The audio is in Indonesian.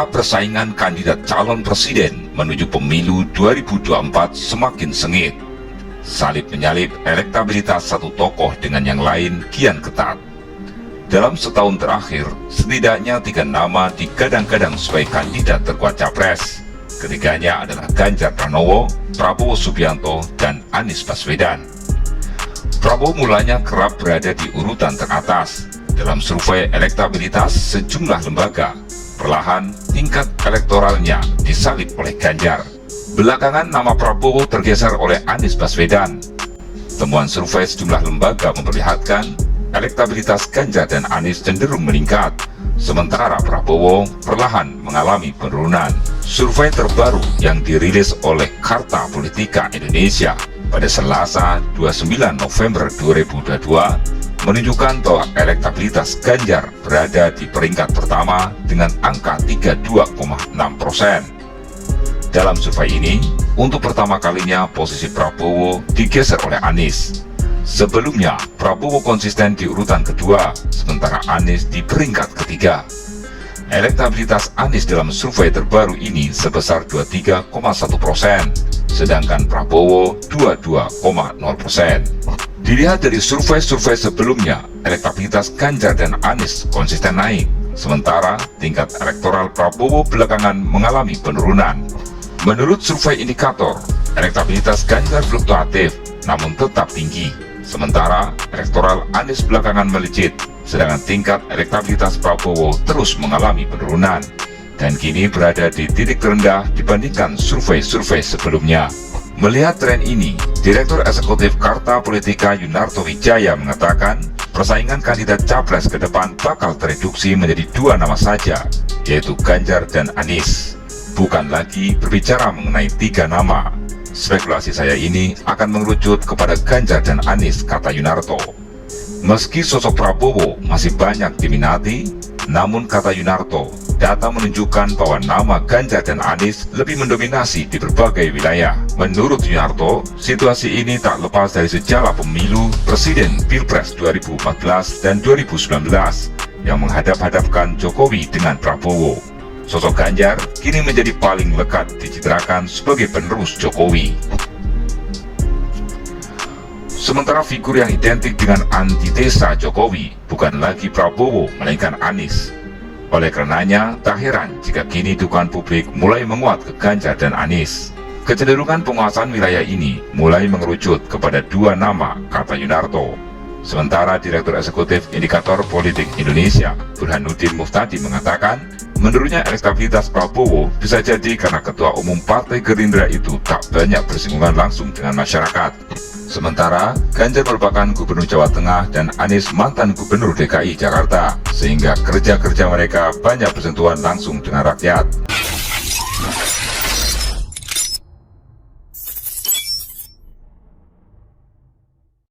Peta persaingan kandidat calon presiden menuju pemilu 2024 semakin sengit. Salib-menyalip elektabilitas satu tokoh dengan yang lain kian ketat. Dalam setahun terakhir, setidaknya 3 nama digadang-gadang sebagai kandidat terkuat capres. Ketiganya adalah Ganjar Pranowo, Prabowo Subianto, dan Anies Baswedan. Prabowo mulanya kerap berada di urutan teratas. Dalam survei elektabilitas sejumlah lembaga, perlahan tingkat elektoralnya disalip oleh Ganjar. Belakangan nama Prabowo tergeser oleh Anies Baswedan. Temuan survei sejumlah lembaga memperlihatkan elektabilitas Ganjar dan Anies cenderung meningkat, sementara Prabowo perlahan mengalami penurunan. Survei terbaru yang dirilis oleh Carta Politika Indonesia pada Selasa 29 November 2022 menunjukkan bahwa elektabilitas Ganjar berada di peringkat pertama dengan angka 32,6%. Dalam survei ini, untuk pertama kalinya posisi Prabowo digeser oleh Anies. Sebelumnya, Prabowo konsisten di urutan kedua, sementara Anies di peringkat ketiga. Elektabilitas Anies dalam survei terbaru ini sebesar 23,1%, sedangkan Prabowo 22,0%. Dilihat dari survei-survei sebelumnya, elektabilitas Ganjar dan Anies konsisten naik, sementara tingkat elektoral Prabowo belakangan mengalami penurunan. Menurut survei indikator, elektabilitas Ganjar fluktuatif namun tetap tinggi, sementara elektoral Anies belakangan melejit, sedangkan tingkat elektabilitas Prabowo terus mengalami penurunan dan kini berada di titik terendah dibandingkan survei-survei sebelumnya. Melihat tren ini, Direktur Eksekutif Carta Politika Yunarto Wijaya mengatakan persaingan kandidat capres ke depan bakal tereduksi menjadi 2 nama saja, yaitu Ganjar dan Anies. Bukan lagi berbicara mengenai 3 nama. Spekulasi saya ini akan mengerucut kepada Ganjar dan Anies, kata Yunarto. Meski sosok Prabowo masih banyak diminati, namun kata Yunarto, data menunjukkan bahwa nama Ganjar dan Anies lebih mendominasi di berbagai wilayah. Menurut Yunarto, situasi ini tak lepas dari sejarah pemilu presiden Pilpres 2014 dan 2019 yang menghadap-hadapkan Jokowi dengan Prabowo. Sosok Ganjar kini menjadi paling lekat dicitrakan sebagai penerus Jokowi. Sementara figur yang identik dengan antitesa Jokowi bukan lagi Prabowo melainkan Anies. Oleh karenanya, tak heran jika kini dukungan publik mulai menguat ke Ganjar dan Anies. Kecenderungan penguasaan wilayah ini mulai mengerucut kepada 2 nama, kata Yunarto. Sementara Direktur Eksekutif Indikator Politik Indonesia, Burhanuddin Muftadi mengatakan, menurutnya elektabilitas Prabowo bisa jadi karena Ketua Umum Partai Gerindra itu tak banyak bersinggungan langsung dengan masyarakat. Sementara Ganjar merupakan Gubernur Jawa Tengah dan Anies mantan Gubernur DKI Jakarta, sehingga kerja-kerja mereka banyak bersentuhan langsung dengan rakyat.